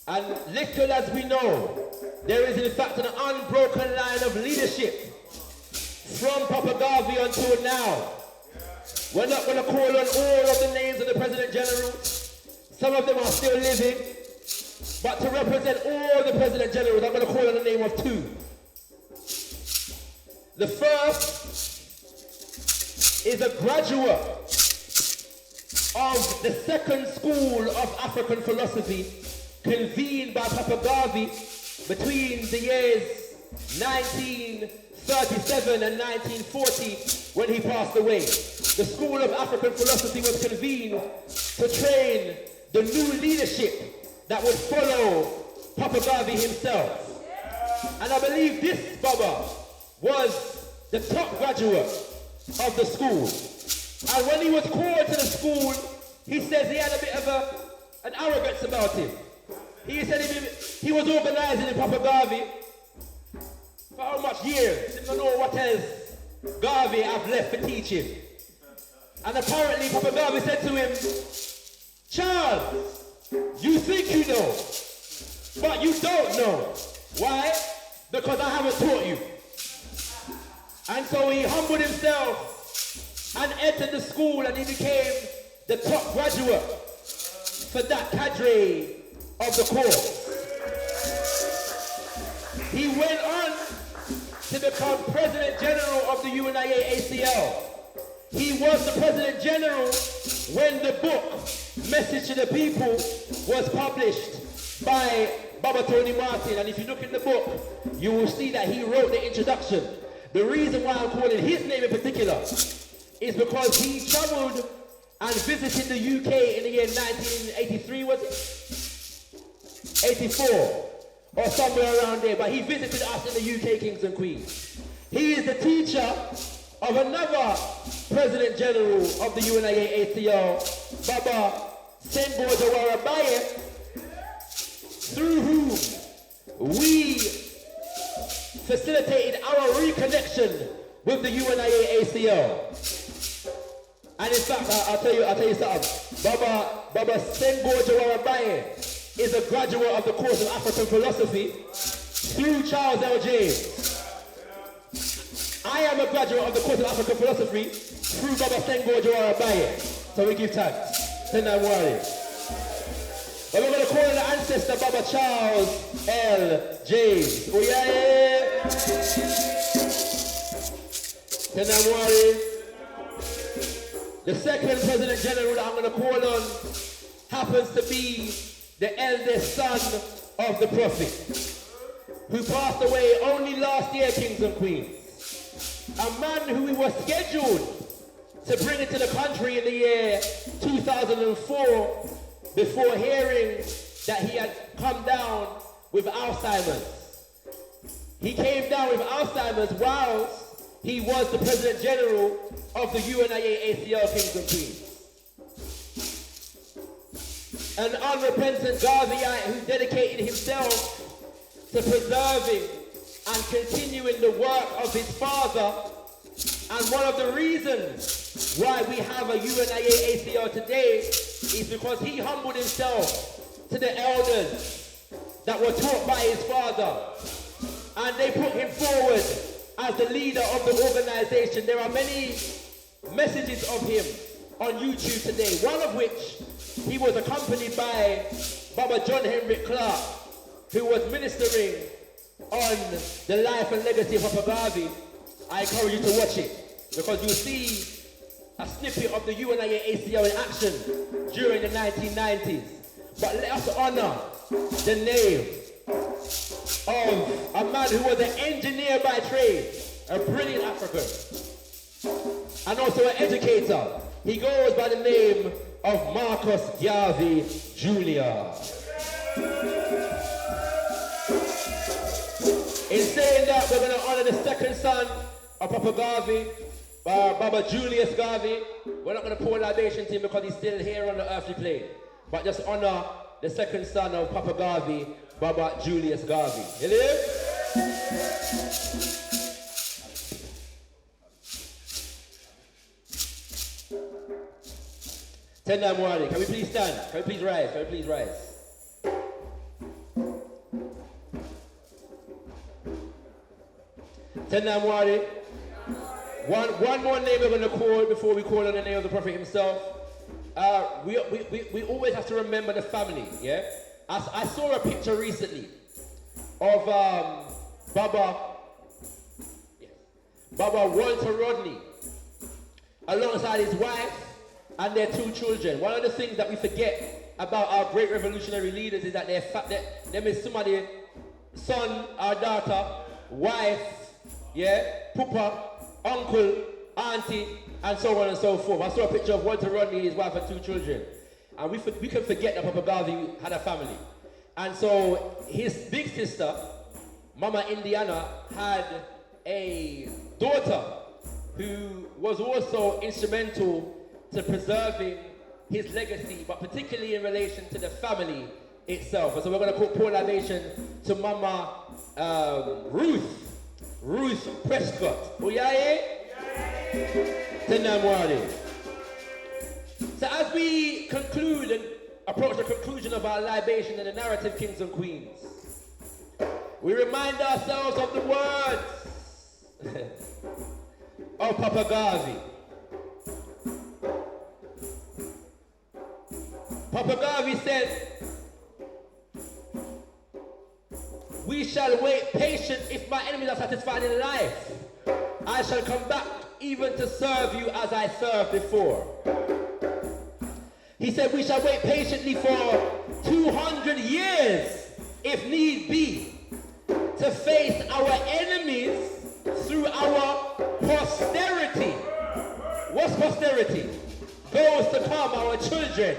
And little as we know, there is in fact an unbroken line of leadership from Papa Garvey until now. We're not going to call on all of the names of the president generals. Some of them are still living. But to represent all the President Generals, I'm going to call on the name of two. The first is a graduate of the second school of African philosophy convened by Papa Garvey between the years 1937 and 1940 when he passed away. The School of African Philosophy was convened to train the new leadership that would follow Papa Garvey himself. And I believe this Baba was the top graduate of the school. And when he was called to the school, he says he had a bit of an arrogance about him. He said he was organizing in Papa Garvey for how much years? He didn't know what else Garvey have left for teaching. And apparently Papa Garvey said to him, Charles, you think you know, but you don't know. Why? Because I haven't taught you. And so he humbled himself and entered the school, and he became the top graduate for that cadre of the course. He went on to become President General of the UNIA-ACL. He was the President General when the book Message to the People was published by Baba Tony Martin. And if you look in the book, you will see that he wrote the introduction. The reason why I'm calling his name in particular is because he traveled and visited the UK in the year 1983, was it? 84, or somewhere around there. But he visited us in the UK, Kings and Queens. He is the teacher of another President General of the UNIA-ACL, Baba Senghor Jawara Mbaye, through whom we facilitated our reconnection with the UNIA-ACL. And in fact, I'll tell you something. Baba Senghor Jawara Mbaye is a graduate of the course of African philosophy through Charles L. James. I am a graduate of the course of African philosophy through Baba Senghor Jawara Mbaye. So we give thanks. Send that worry. But we're going to call on the ancestor Baba Charles L. James. Oh yeah. Send that worry. The second President General that I'm going to call on happens to be the eldest son of the Prophet, who passed away only last year, Kings and Queens. A man who we were scheduled to bring into the country in the year 2004 before hearing that he had come down with Alzheimer's. He came down with Alzheimer's whilst he was the President General of the UNIA-ACL, Kings and Queens. An unrepentant Garveyite who dedicated himself to preserving and continuing the work of his father. And one of the reasons why we have a UNIA-ACL today is because he humbled himself to the elders that were taught by his father. And they put him forward as the leader of the organization. There are many messages of him on YouTube today, one of which he was accompanied by Baba John Henry Clark, who was ministering on the life and legacy of Papa Garvey. I encourage you to watch it because you'll see a snippet of the UNIA-ACL in action during the 1990s. But let us honor the name of a man who was an engineer by trade, a brilliant African, and also an educator. He goes by the name of Marcus Garvey Jr. In saying that, we're going to honor the second son of Papa Garvey, Baba Julius Garvey. We're not going to pour libation to him because he's still here on the earthly plane. But just honor the second son of Papa Garvey, Baba Julius Garvey. You live? Tendai Mwari, can we please stand? Can we please rise? Can we please rise? Tendai Mwari. One more name we're going to call before we call on the name of the Prophet himself. we always have to remember the family, yeah? I saw a picture recently of Baba Walter Rodney alongside his wife and their 2 children. One of the things that we forget about our great revolutionary leaders is that them is somebody, son or daughter, wife, yeah, papa, uncle, auntie, and so on and so forth. I saw a picture of Walter Rodney, his wife and 2 children. And we can forget that Papa Garvey had a family. And so his big sister, Mama Indiana, had a daughter who was also instrumental to preserving his legacy, but particularly in relation to the family itself. And so we're going to pour libation to Mama Ruth Prescott. Uyaye? Tenamwadi. So as we conclude and approach the conclusion of our libation in the narrative Kings and Queens, we remind ourselves of the words of Papa Garvey. Papa Garvey said, "We shall wait patient if my enemies are satisfied in life. I shall come back even to serve you as I served before." He said, "We shall wait patiently for 200 years, if need be, to face our enemies through our posterity." What's posterity? Those to come, our children,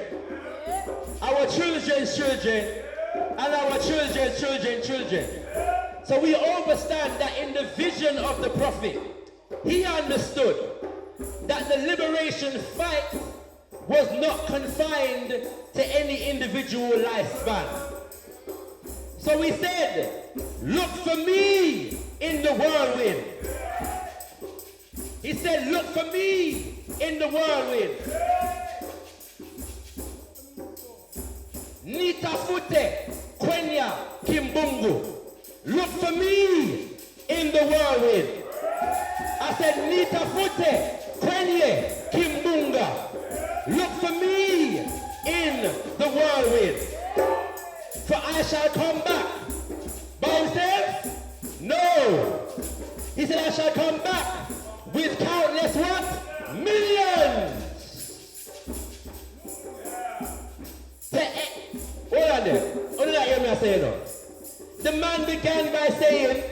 our children's children, and our children's children's children. So we understand that in the vision of the prophet, he understood that the liberation fight was not confined to any individual lifespan. So he said, "Look for me in the whirlwind." He said, "Look for me in the whirlwind." Nitafute Kwenya Kimbungu. Look for me in the whirlwind. I said, Nitafute Kwenye Kimbunga. Look for me in the whirlwind. For I shall come back. By himself? No. He said, I shall come back with countless what? Millions. Hold on there. What did I hear me say now? The man began by saying,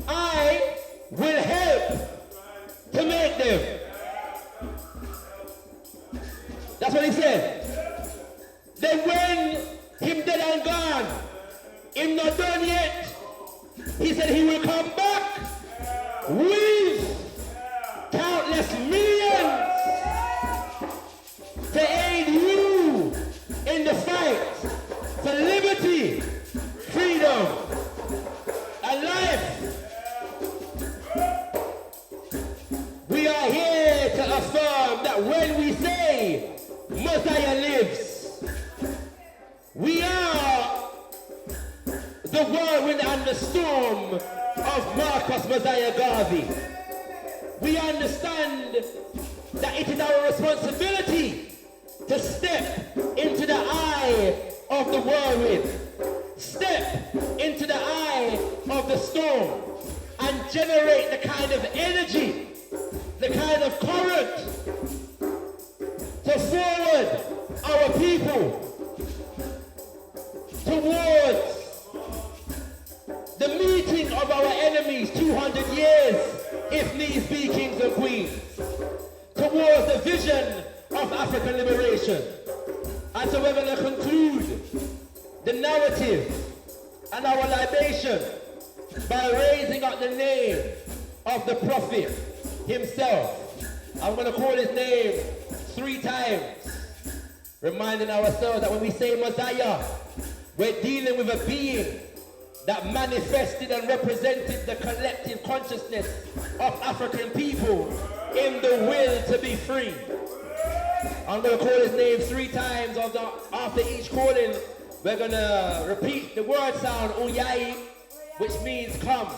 I will help to make them. That's what he said. Then when him dead and gone, him not done yet, he said he will come back with countless millions to aid you in the fight for liberty, freedom, and life. We are here to affirm that when we say Mosiah lives, we are the whirlwind and the storm of Marcus Mosiah Garvey. We understand that it is our responsibility to step into the eye of the whirlwind, step into the eye of the storm, and generate the kind of energy, the kind of current to forward our people towards the meeting of our enemies 200 years, if needs be, kings and queens, towards the vision of African liberation. And so we're going to conclude the narrative and our libation by raising up the name of the prophet himself. I'm going to call his name 3 times, reminding ourselves that when we say Mosiah, we're dealing with a being that manifested and represented the collective consciousness of African people in the will to be free. I'm going to call his name 3 times. After each calling, we're going to repeat the word sound, Uyai, which means come.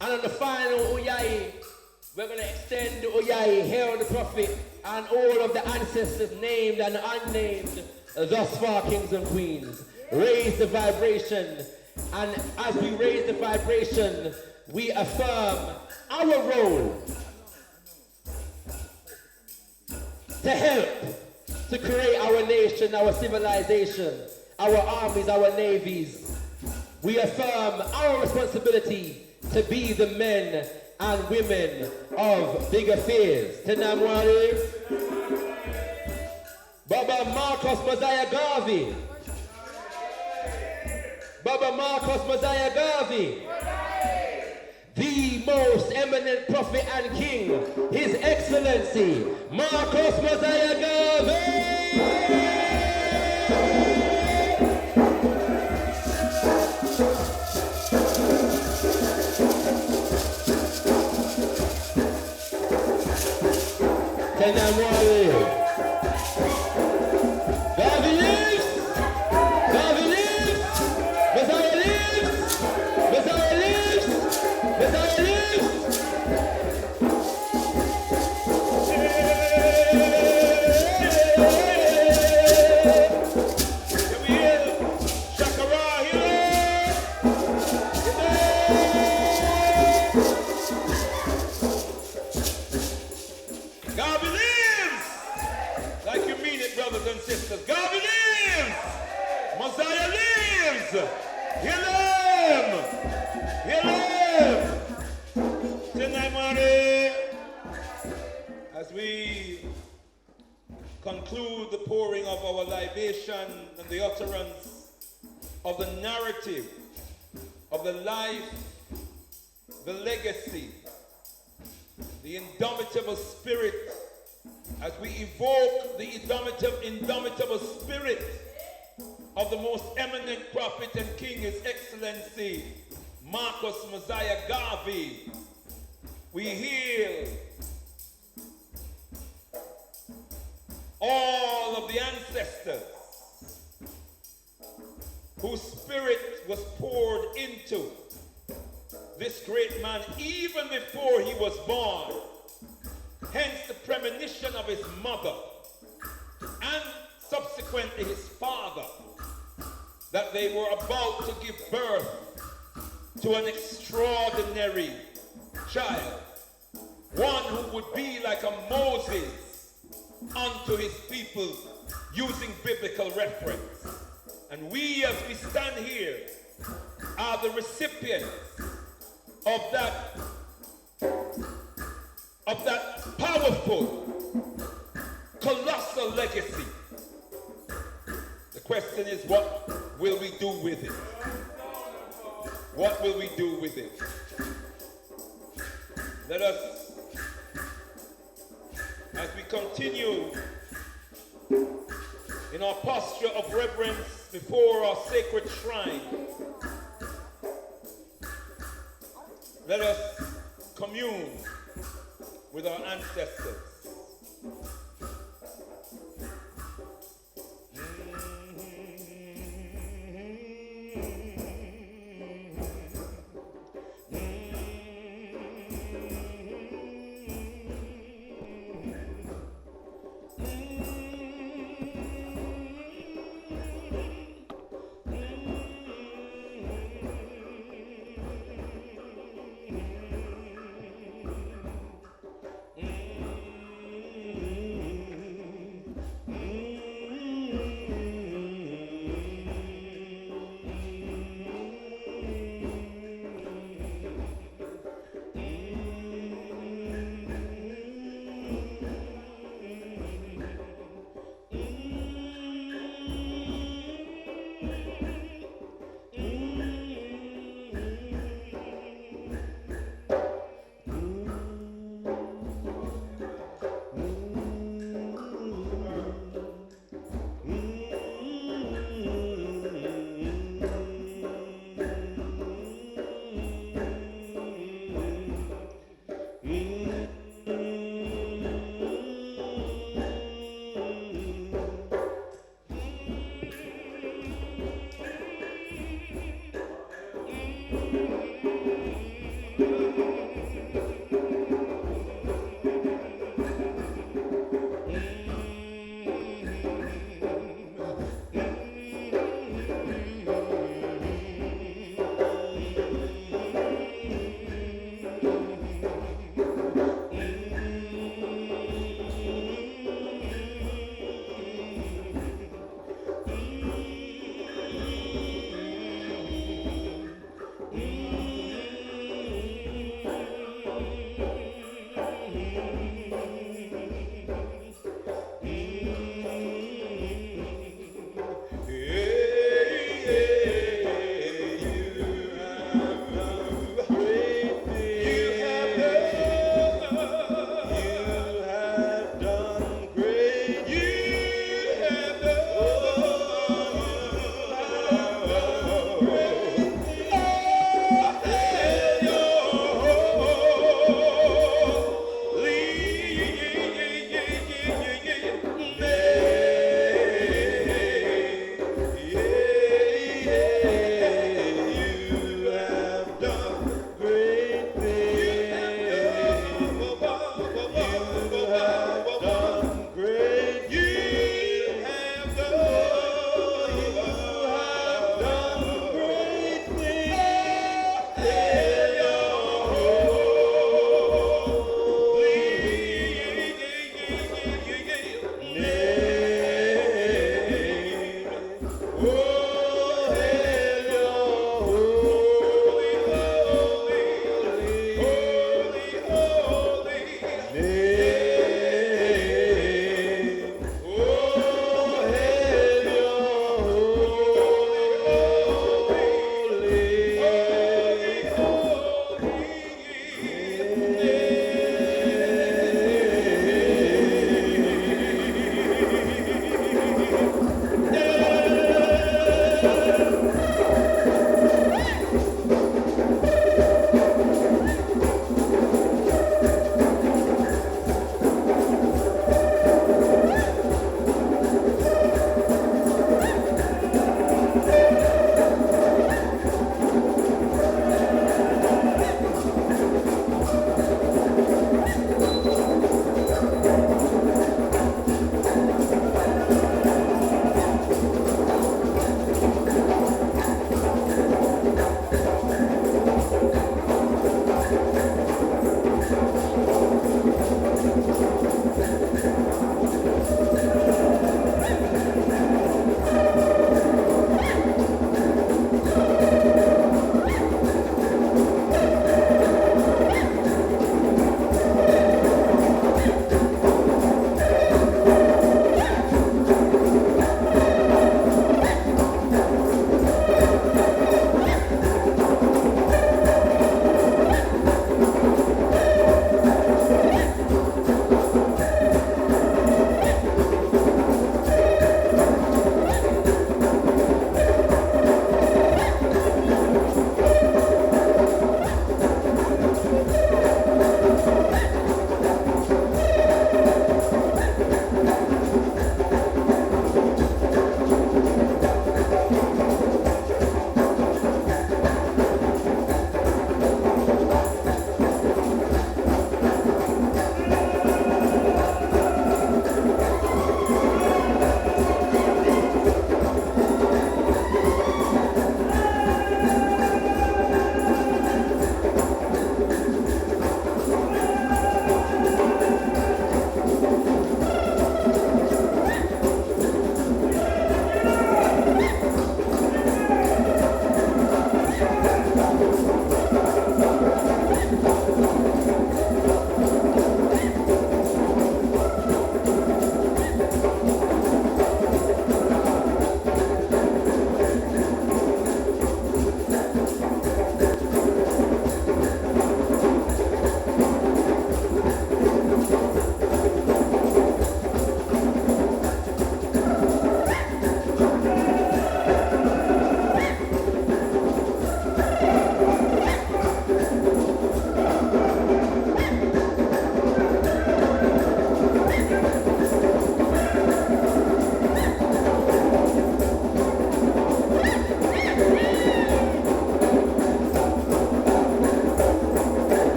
And on the final Uyai, we're going to extend the Uyai, hail the prophet, and all of the ancestors named and unnamed thus far, kings and queens. Raise the vibration, and as we raise the vibration, we affirm our role to help to create our nation, our civilization, our armies, our navies. We affirm our responsibility to be the men and women of big affairs. Tenamwari, Baba Marcus Mosiah Garvey. Baba Marcus Mosiah Garvey. The Most Eminent Prophet and King, His Excellency Marcus Mosiah Garvey. Garvey lives! Garvey lives! Mosiah lives! Mosiah lives! Mosiah lives! Can we hear ShakaRa here? Garvey lives! Like you mean it, brothers and sisters. Garvey lives! Mosiah lives! Heal him! Heal him! Tonight, Mary, as we conclude the pouring of our libation and the utterance of the narrative of the life, the legacy, the indomitable spirit, as we evoke the indomitable spirit of the Most Eminent Prophet and King, His Excellency Marcus Mosiah Garvey, we heal all of the ancestors whose spirit was poured into this great man even before he was born. Hence the premonition of his mother and subsequently his father that they were about to give birth to an extraordinary child, one who would be like a Moses unto his people, using biblical reference. And we, as we stand here, are the recipients of that powerful, colossal legacy. The question is, what will we do with it? What will we do with it? Let us, as we continue in our posture of reverence before our sacred shrine, let us commune with our ancestors.